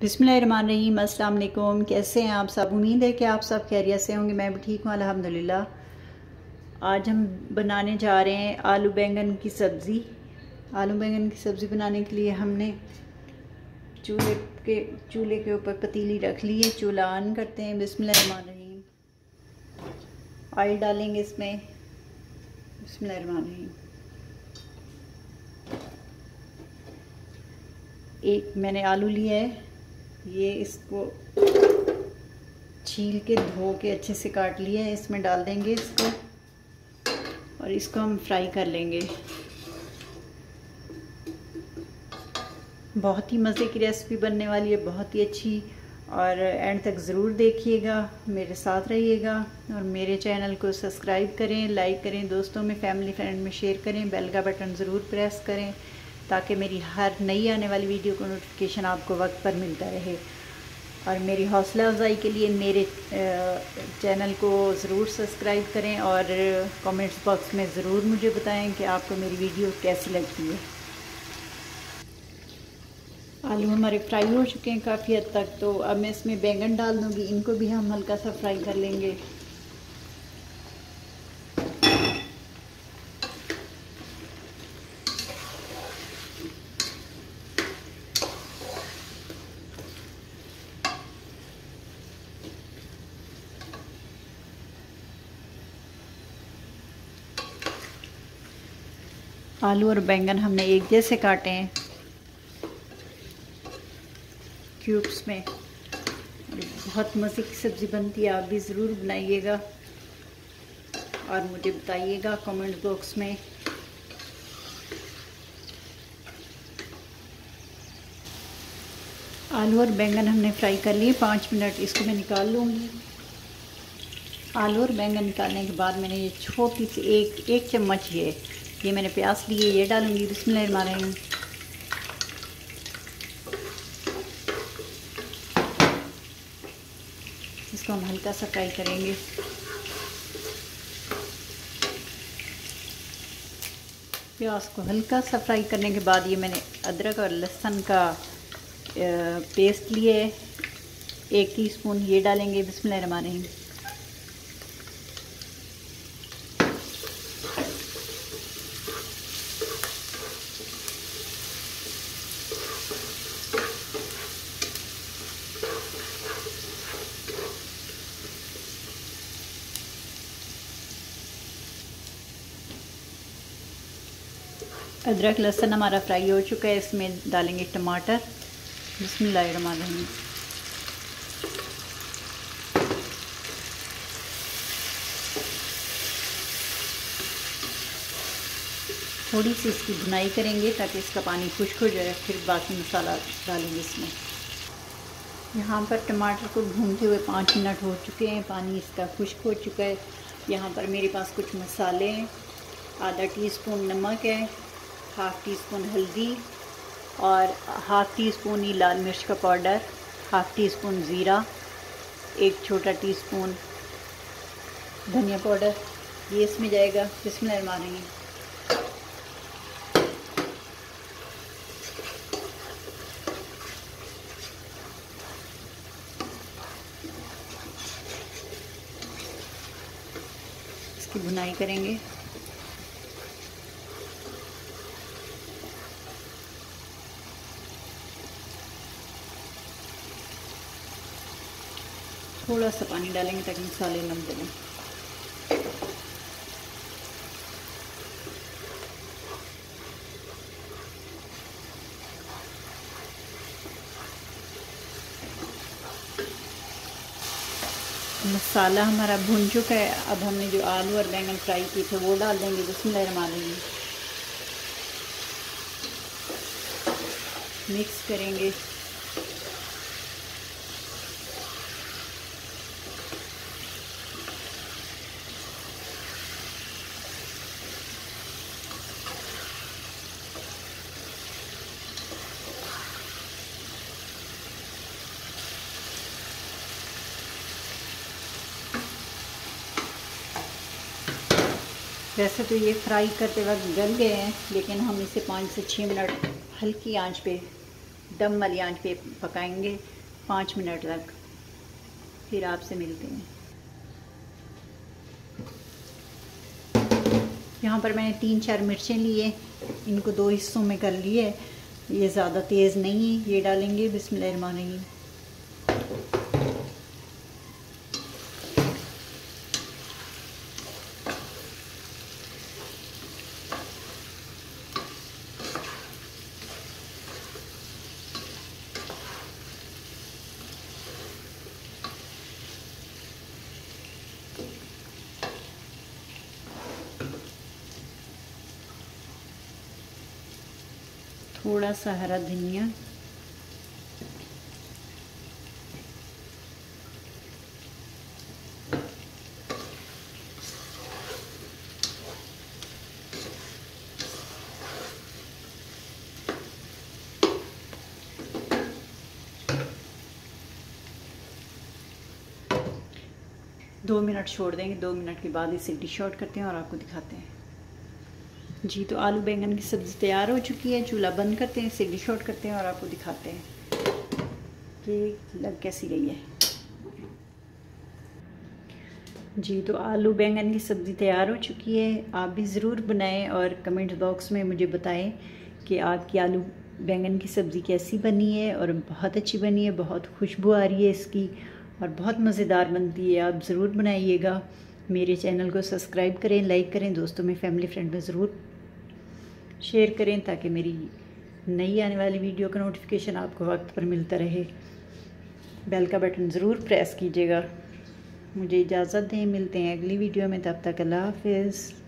बिस्मिल्लाहिर्रहमानिर्रहीम। अस्सलाम वालेकुम। कैसे हैं आप सब? उम्मीद है कि आप सब खैरियत से होंगे। मैं भी ठीक हूँ अल्हम्दुलिल्लाह। आज हम बनाने जा रहे हैं आलू बैंगन की सब्ज़ी। आलू बैंगन की सब्ज़ी बनाने के लिए हमने चूल्हे के ऊपर पतीली रख ली है। चूल्हा ऑन करते हैं। बिस्मिल्लाहिर्रहमानिर्रहीम। ऑयल डालेंगे इसमें। बिस्मिल्लाहिर्रहमानिर्रहीम। एक मैंने आलू लिया है, ये इसको छील के धो के अच्छे से काट लिया है। इसमें डाल देंगे इसको और इसको हम फ्राई कर लेंगे। बहुत ही मज़े की रेसिपी बनने वाली है, बहुत ही अच्छी। और एंड तक ज़रूर देखिएगा, मेरे साथ रहिएगा और मेरे चैनल को सब्सक्राइब करें, लाइक करें, दोस्तों में, फैमिली फ्रेंड में शेयर करें। बेल का बटन ज़रूर प्रेस करें ताकि मेरी हर नई आने वाली वीडियो को नोटिफिकेशन आपको वक्त पर मिलता रहे। और मेरी हौसला अफजाई के लिए मेरे चैनल को ज़रूर सब्सक्राइब करें और कमेंट्स बॉक्स में ज़रूर मुझे बताएं कि आपको मेरी वीडियो कैसी लगती है। आलू हमारे फ्राई हो चुके हैं काफ़ी हद तक, तो अब मैं इसमें बैंगन डाल दूँगी। इनको भी हम हल्का सा फ्राई कर लेंगे। आलू और बैंगन हमने एक जैसे काटे हैं क्यूब्स में। बहुत मज़े की सब्ज़ी बनती है, आप भी ज़रूर बनाइएगा और मुझे बताइएगा कमेंट बॉक्स में। आलू और बैंगन हमने फ्राई कर लिए 5 मिनट। इसको मैं निकाल लूँगी। आलू और बैंगन निकालने के बाद मैंने ये छोटी सी एक चम्मच ये मैंने प्याज लिए, ये डालूँगी। बिस्मिल्लाहिर्रहमानिर्रहीम। इसको हम हल्का सा फ्राई करेंगे। प्याज को हल्का सा फ्राई करने के बाद ये मैंने अदरक और लहसुन का पेस्ट लिए 1 टीस्पून, ये डालेंगे। बिस्मिल्लाहिर्रहमानिर्रहीम। अदरक लहसुन हमारा फ्राई हो चुका है। इसमें डालेंगे टमाटर। बिस्मिल्लाहिर्रहमानिर्रहीम। थोड़ी सी इसकी भुनाई करेंगे ताकि इसका पानी खुश्क हो जाए, फिर बाकी मसाला डालेंगे इसमें। यहाँ पर टमाटर को भूनते हुए 5 मिनट हो चुके हैं, पानी इसका खुश्क हो चुका है। यहाँ पर मेरे पास कुछ मसाले हैं। आधा टीस्पून नमक है, हाफ़ टी स्पून हल्दी और हाफ़ टी स्पून ही लाल मिर्च का पाउडर, हाफ़ टी स्पून ज़ीरा, 1 छोटा टीस्पून धनिया पाउडर, ये इसमें जाएगा। बिस्मिल्लाहिर्रहमानिर्रहीम। इसकी भुनाई करेंगे। थोड़ा सा पानी डालेंगे ताकि मसाले नम दें। मसाला हमारा भुन चुका है। अब हमने जो आलू और बैंगन फ्राई किए थे वो डाल देंगे। बिस्मिल्लाहिर्रहमानिर्रहीम। मिक्स करेंगे। वैसे तो ये फ्राई करते वक्त गल गए हैं, लेकिन हम इसे 5 से 6 मिनट हल्की आंच पे दम वाली आंच पे पकाएंगे 5 मिनट तक, फिर आपसे मिलते हैं। यहाँ पर मैंने 3-4 मिर्चें लिए, इनको 2 हिस्सों में कर लिए। ये ज़्यादा तेज़ नहीं है। ये डालेंगे बिस्मिल्लाहिर्रहमानिर्रहीम। थोड़ा सा हरा धनिया, दो मिनट छोड़ देंगे। 2 मिनट के बाद इसे डिश आउट करते हैं और आपको दिखाते हैं। जी तो आलू बैंगन की सब्ज़ी तैयार हो चुकी है। चूल्हा बंद करते हैं, इसे डिश आउट करते हैं और आपको दिखाते हैं कि लग कैसी रही है। जी तो आलू बैंगन की सब्ज़ी तैयार हो चुकी है। आप भी ज़रूर बनाएं और कमेंट बॉक्स में मुझे बताएं कि आपकी आलू बैंगन की सब्ज़ी कैसी बनी है। और बहुत अच्छी बनी है, बहुत खुशबू आ रही है इसकी और बहुत मज़ेदार बनती है। आप ज़रूर बनाइएगा। मेरे चैनल को सब्सक्राइब करें, लाइक करें, दोस्तों में, फैमिली फ्रेंड में ज़रूर शेयर करें ताकि मेरी नई आने वाली वीडियो का नोटिफिकेशन आपको वक्त पर मिलता रहे। बेल का बटन ज़रूर प्रेस कीजिएगा। मुझे इजाज़त दें, मिलते हैं अगली वीडियो में। तब तक अल्लाह हाफ़िज़।